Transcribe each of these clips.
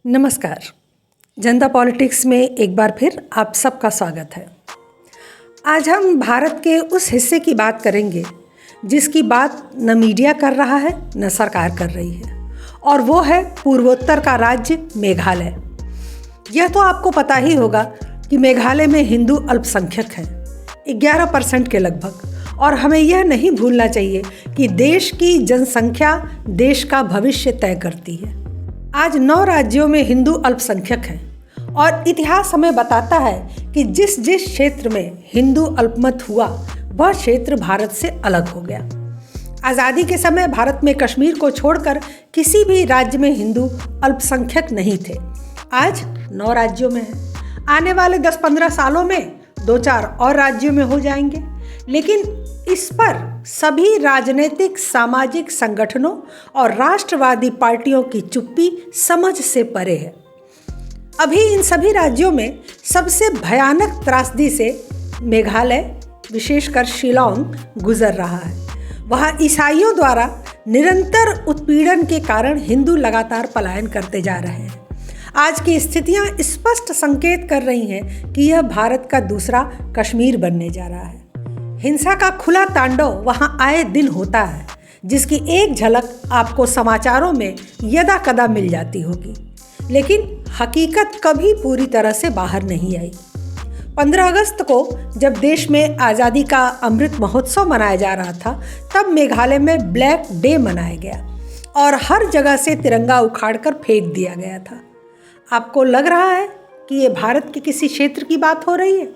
नमस्कार। जनता पॉलिटिक्स में एक बार फिर आप सबका स्वागत है। आज हम भारत के उस हिस्से की बात करेंगे जिसकी बात न मीडिया कर रहा है न सरकार कर रही है, और वो है पूर्वोत्तर का राज्य मेघालय। यह तो आपको पता ही होगा कि मेघालय में हिंदू अल्पसंख्यक हैं 11% के लगभग, और हमें यह नहीं भूलना चाहिए कि देश की जनसंख्या देश का भविष्य तय करती है। आज 9 राज्यों में हिंदू अल्पसंख्यक हैं और इतिहास हमें बताता है कि जिस जिस क्षेत्र में हिंदू अल्पमत हुआ वह क्षेत्र भारत से अलग हो गया। आज़ादी के समय भारत में कश्मीर को छोड़कर किसी भी राज्य में हिंदू अल्पसंख्यक नहीं थे। आज 9 राज्यों में है। आने वाले 10-15 सालों में 2-4 और राज्यों में हो जाएंगे, लेकिन इस पर सभी राजनीतिक सामाजिक संगठनों और राष्ट्रवादी पार्टियों की चुप्पी समझ से परे है। अभी इन सभी राज्यों में सबसे भयानक त्रासदी से मेघालय, विशेषकर शिलांग, गुजर रहा है। वहाँ ईसाइयों द्वारा निरंतर उत्पीड़न के कारण हिंदू लगातार पलायन करते जा रहे हैं। आज की स्थितियाँ स्पष्ट संकेत कर रही हैं कि यह भारत का दूसरा कश्मीर बनने जा रहा है। हिंसा का खुला तांडव वहां आए दिन होता है, जिसकी एक झलक आपको समाचारों में यदा कदा मिल जाती होगी, लेकिन हकीकत कभी पूरी तरह से बाहर नहीं आई। 15 अगस्त को जब देश में आज़ादी का अमृत महोत्सव मनाया जा रहा था, तब मेघालय में ब्लैक डे मनाया गया और हर जगह से तिरंगा उखाड़कर फेंक दिया गया था। आपको लग रहा है कि ये भारत के किसी क्षेत्र की बात हो रही है?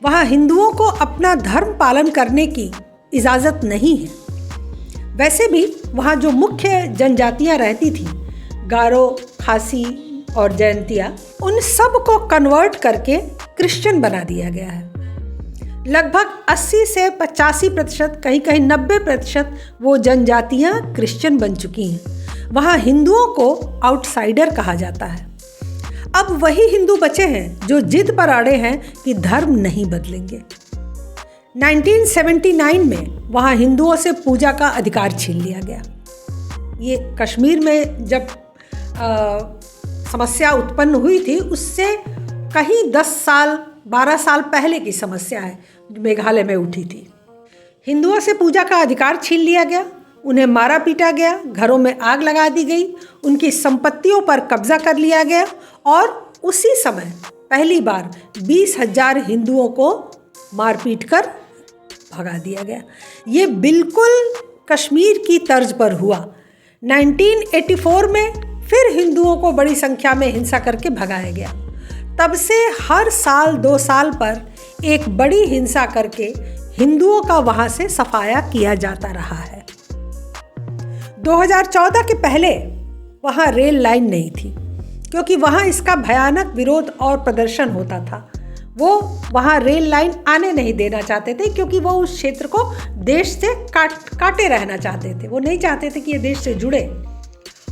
वहाँ हिंदुओं को अपना धर्म पालन करने की इजाज़त नहीं है। वैसे भी वहाँ जो मुख्य जनजातियाँ रहती थीं, गारो, खासी और जयंतिया, उन सब को कन्वर्ट करके क्रिश्चियन बना दिया गया है। लगभग 80 से 85%, कहीं कहीं 90% वो जनजातियाँ क्रिश्चियन बन चुकी हैं। वहाँ हिंदुओं को आउटसाइडर कहा जाता है। अब वही हिंदू बचे हैं जो जिद पर अड़े हैं कि धर्म नहीं बदलेंगे। 1979 में वहाँ हिंदुओं से पूजा का अधिकार छीन लिया गया। ये कश्मीर में जब समस्या उत्पन्न हुई थी, उससे कहीं 10 साल 12 साल पहले की समस्या है जो मेघालय में उठी थी। हिंदुओं से पूजा का अधिकार छीन लिया गया, उन्हें मारा पीटा गया, घरों में आग लगा दी गई, उनकी संपत्तियों पर कब्जा कर लिया गया और उसी समय पहली बार 20,000 हिंदुओं को मारपीट कर भगा दिया गया। ये बिल्कुल कश्मीर की तर्ज पर हुआ। 1984 में फिर हिंदुओं को बड़ी संख्या में हिंसा करके भगाया गया। तब से हर साल 2 साल पर एक बड़ी हिंसा करके हिंदुओं का वहाँ से सफाया किया जाता रहा है। 2014 के पहले वहाँ रेल लाइन नहीं थी, क्योंकि वहाँ इसका भयानक विरोध और प्रदर्शन होता था। वो वहाँ रेल लाइन आने नहीं देना चाहते थे, क्योंकि वो उस क्षेत्र को देश से काटे रहना चाहते थे। वो नहीं चाहते थे कि ये देश से जुड़े,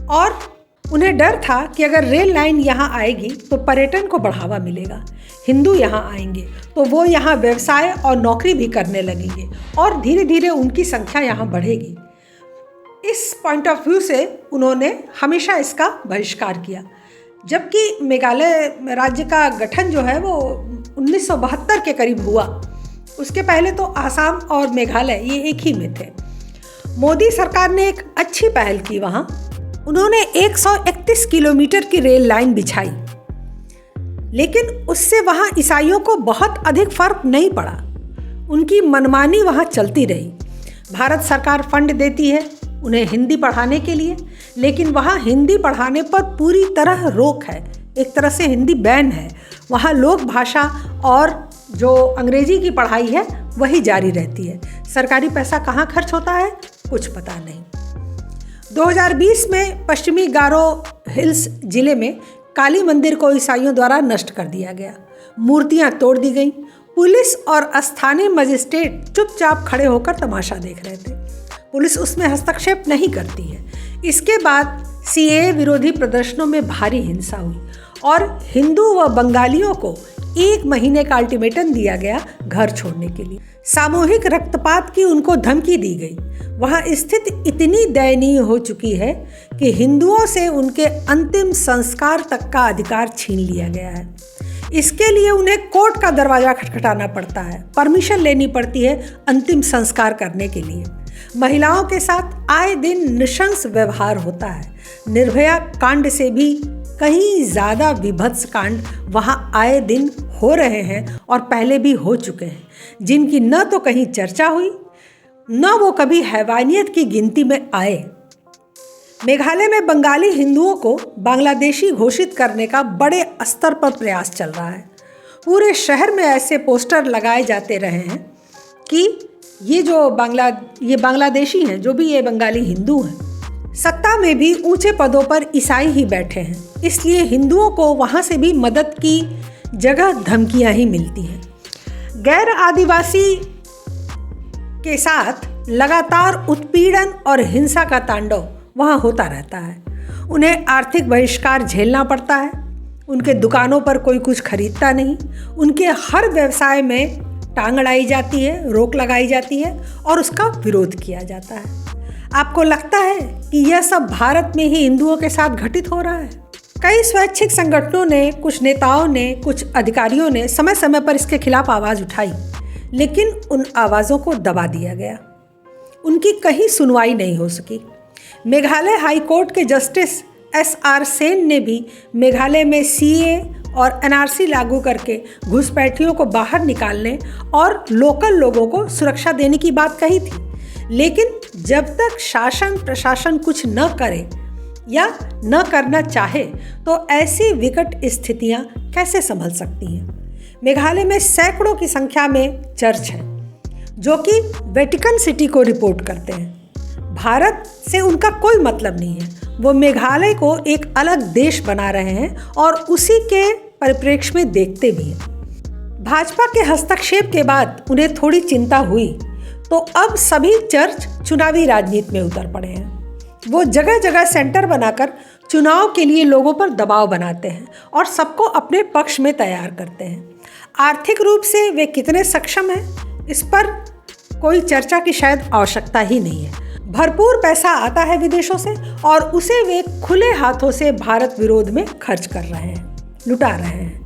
और उन्हें डर था कि अगर रेल लाइन यहाँ आएगी तो पर्यटन को बढ़ावा मिलेगा, हिंदू यहाँ आएंगे तो वो यहाँ व्यवसाय और नौकरी भी करने लगेंगे और धीरे धीरे उनकी संख्या यहाँ बढ़ेगी। इस पॉइंट ऑफ व्यू से उन्होंने हमेशा इसका बहिष्कार किया। जबकि मेघालय राज्य का गठन जो है वो 1972 के करीब हुआ। उसके पहले तो आसाम और मेघालय ये एक ही में थे। मोदी सरकार ने एक अच्छी पहल की। वहाँ उन्होंने 131 किलोमीटर की रेल लाइन बिछाई, लेकिन उससे वहाँ ईसाइयों को बहुत अधिक फर्क नहीं पड़ा। उनकी मनमानी वहाँ चलती रही। भारत सरकार फंड देती है उन्हें हिंदी पढ़ाने के लिए, लेकिन वहाँ हिंदी पढ़ाने पर पूरी तरह रोक है। एक तरह से हिंदी बैन है। वहाँ लोक भाषा और जो अंग्रेजी की पढ़ाई है वही जारी रहती है। सरकारी पैसा कहाँ खर्च होता है कुछ पता नहीं। 2020 में पश्चिमी गारो हिल्स जिले में काली मंदिर को ईसाइयों द्वारा नष्ट कर दिया गया। मूर्तियाँ तोड़ दी गईं। पुलिस और स्थानीय मजिस्ट्रेट चुपचाप खड़े होकर तमाशा देख रहे थे। पुलिस उसमें हस्तक्षेप नहीं करती है। इसके बाद सीएए विरोधी प्रदर्शनों में भारी हिंसा हुई और हिंदू व बंगालियों को 1 महीने का अल्टीमेटम दिया गया घर छोड़ने के लिए। सामूहिक रक्तपात की उनको धमकी दी गई। वहाँ स्थिति इतनी दयनीय हो चुकी है कि हिंदुओं से उनके अंतिम संस्कार तक का अधिकार छीन लिया गया है। इसके लिए उन्हें कोर्ट का दरवाजा खटखटाना पड़ता है, परमिशन लेनी पड़ती है अंतिम संस्कार करने के लिए। महिलाओं के साथ आए दिन नृशंस व्यवहार होता है। निर्भया कांड से भी कहीं ज़्यादा विभत्स कांड वहाँ आए दिन हो रहे हैं और पहले भी हो चुके हैं, जिनकी न तो कहीं चर्चा हुई न वो कभी हैवानियत की गिनती में आए। मेघालय में बंगाली हिंदुओं को बांग्लादेशी घोषित करने का बड़े स्तर पर प्रयास चल रहा है। पूरे शहर में ऐसे पोस्टर लगाए जाते रहे हैं कि ये बांग्लादेशी हैं, जो भी ये बंगाली हिंदू हैं। सत्ता में भी ऊंचे पदों पर ईसाई ही बैठे हैं, इसलिए हिंदुओं को वहाँ से भी मदद की जगह धमकियाँ ही मिलती हैं। गैर आदिवासी के साथ लगातार उत्पीड़न और हिंसा का तांडव वहाँ होता रहता है। उन्हें आर्थिक बहिष्कार झेलना पड़ता है। उनके दुकानों पर कोई कुछ खरीदता नहीं। उनके हर व्यवसाय में टांग अड़ाई जाती है, रोक लगाई जाती है और उसका विरोध किया जाता है। आपको लगता है कि यह सब भारत में ही हिंदुओं के साथ घटित हो रहा है? कई स्वैच्छिक संगठनों ने, कुछ नेताओं ने, कुछ अधिकारियों ने समय समय पर इसके खिलाफ आवाज़ उठाई, लेकिन उन आवाज़ों को दबा दिया गया। उनकी कहीं सुनवाई नहीं हो सकी। मेघालय हाई कोर्ट के जस्टिस SR सेन ने भी मेघालय में CA और NRC लागू करके घुसपैठियों को बाहर निकालने और लोकल लोगों को सुरक्षा देने की बात कही थी। लेकिन जब तक शासन प्रशासन कुछ न करे या न करना चाहे तो ऐसी विकट स्थितियां कैसे संभल सकती हैं? मेघालय में सैकड़ों की संख्या में चर्च हैं जो कि वेटिकन सिटी को रिपोर्ट करते हैं। भारत से उनका कोई मतलब नहीं है। वो मेघालय को एक अलग देश बना रहे हैं और उसी के परिप्रेक्ष्य में देखते भी हैं। भाजपा के हस्तक्षेप के बाद उन्हें थोड़ी चिंता हुई तो अब सभी चर्च चुनावी राजनीति में उतर पड़े हैं। वो जगह जगह सेंटर बनाकर चुनाव के लिए लोगों पर दबाव बनाते हैं और सबको अपने पक्ष में तैयार करते हैं। आर्थिक रूप से वे कितने सक्षम हैं, इस पर कोई चर्चा की शायद आवश्यकता ही नहीं है। भरपूर पैसा आता है विदेशों से और उसे वे खुले हाथों से भारत विरोध में खर्च कर रहे हैं, लुटा रहे हैं।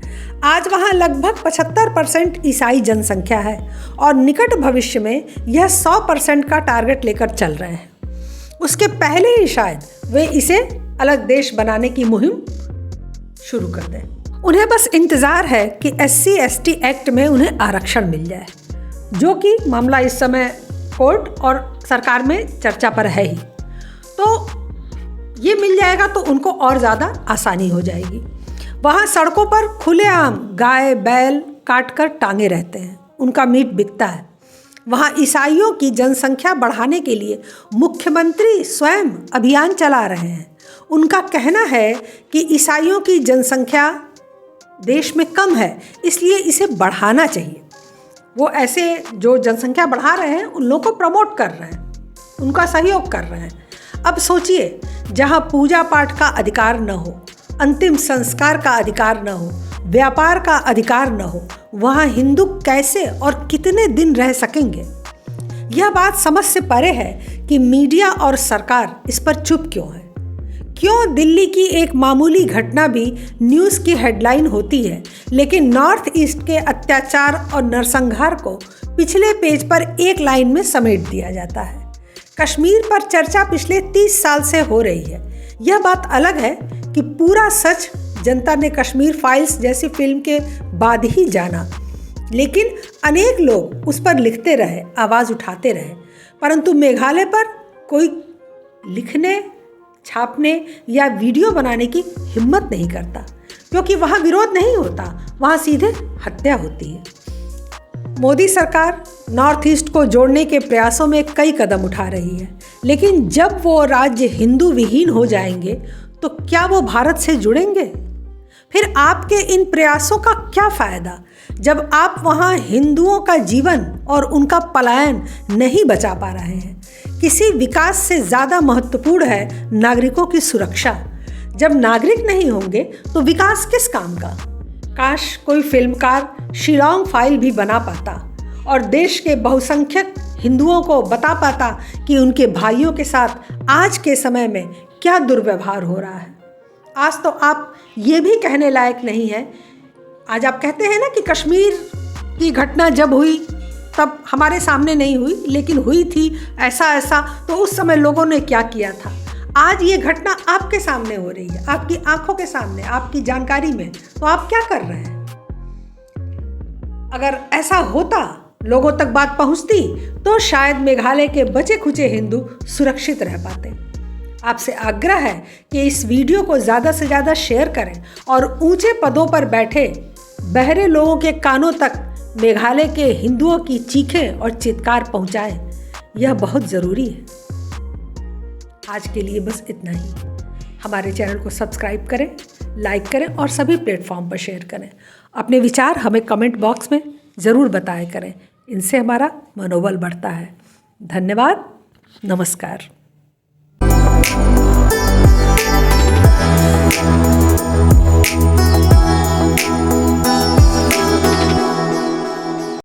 आज वहाँ लगभग 75% ईसाई जनसंख्या है और निकट भविष्य में यह 100% का टारगेट लेकर चल रहे हैं। उसके पहले ही शायद वे इसे अलग देश बनाने की मुहिम शुरू कर दें। उन्हें बस इंतज़ार है कि SC/ST एक्ट में उन्हें आरक्षण मिल जाए, जो कि मामला इस समय कोर्ट और सरकार में चर्चा पर है ही। तो ये मिल जाएगा तो उनको और ज़्यादा आसानी हो जाएगी। वहाँ सड़कों पर खुलेआम गाय बैल काट कर टांगे रहते हैं, उनका मीट बिकता है। वहाँ ईसाइयों की जनसंख्या बढ़ाने के लिए मुख्यमंत्री स्वयं अभियान चला रहे हैं। उनका कहना है कि ईसाइयों की जनसंख्या देश में कम है, इसलिए इसे बढ़ाना चाहिए। वो ऐसे जो जनसंख्या बढ़ा रहे हैं उन लोगों को प्रमोट कर रहे हैं, उनका सहयोग कर रहे हैं। अब सोचिए, जहाँ पूजा पाठ का अधिकार न हो, अंतिम संस्कार का अधिकार न हो, व्यापार का अधिकार न हो, वहाँ हिंदू कैसे और कितने दिन रह सकेंगे? यह बात समझ से परे है कि मीडिया और सरकार इस पर चुप क्यों है। क्यों दिल्ली की एक मामूली घटना भी न्यूज़ की हेडलाइन होती है, लेकिन नॉर्थ ईस्ट के अत्याचार और नरसंहार को पिछले पेज पर एक लाइन में समेट दिया जाता है। कश्मीर पर चर्चा पिछले 30 साल से हो रही है। यह बात अलग है कि पूरा सच जनता ने कश्मीर फाइल्स जैसी फिल्म के बाद ही जाना, लेकिन अनेक लोग उस पर लिखते रहे, आवाज़ उठाते रहे, परंतु मेघालय पर कोई लिखने, छापने या वीडियो बनाने की हिम्मत नहीं करता, क्योंकि वहाँ विरोध नहीं होता, वहाँ सीधे हत्या होती है। मोदी सरकार नॉर्थ ईस्ट को जोड़ने के प्रयासों में कई कदम उठा रही है, लेकिन जब वो राज्य हिंदू विहीन हो जाएंगे तो क्या वो भारत से जुड़ेंगे? फिर आपके इन प्रयासों का क्या फ़ायदा जब आप वहाँ हिंदुओं का जीवन और उनका पलायन नहीं बचा पा रहे हैं? किसी विकास से ज़्यादा महत्वपूर्ण है नागरिकों की सुरक्षा। जब नागरिक नहीं होंगे तो विकास किस काम का? काश कोई फिल्मकार शिलोंग फाइल भी बना पाता और देश के बहुसंख्यक हिंदुओं को बता पाता कि उनके भाइयों के साथ आज के समय में क्या दुर्व्यवहार हो रहा है। आज तो आप ये भी कहने लायक नहीं है। आज आप कहते हैं ना कि कश्मीर की घटना जब हुई तब हमारे सामने नहीं हुई, लेकिन हुई थी ऐसा ऐसा, तो उस समय लोगों ने क्या किया था। आज ये घटना आपके सामने हो रही है, आपकी आंखों के सामने, आपकी जानकारी में, तो आप क्या कर रहे हैं? अगर ऐसा होता, लोगों तक बात पहुंचती, तो शायद मेघालय के बचे खुचे हिंदू सुरक्षित रह पाते। आपसे आग्रह है कि इस वीडियो को ज़्यादा से ज़्यादा शेयर करें और ऊंचे पदों पर बैठे बहरे लोगों के कानों तक मेघालय के हिंदुओं की चीखें और चित्कार पहुंचाएं। यह बहुत ज़रूरी है। आज के लिए बस इतना ही। हमारे चैनल को सब्सक्राइब करें, लाइक करें और सभी प्लेटफॉर्म पर शेयर करें। अपने विचार हमें कमेंट बॉक्स में ज़रूर बताया करें। इनसे हमारा मनोबल बढ़ता है। धन्यवाद। नमस्कार।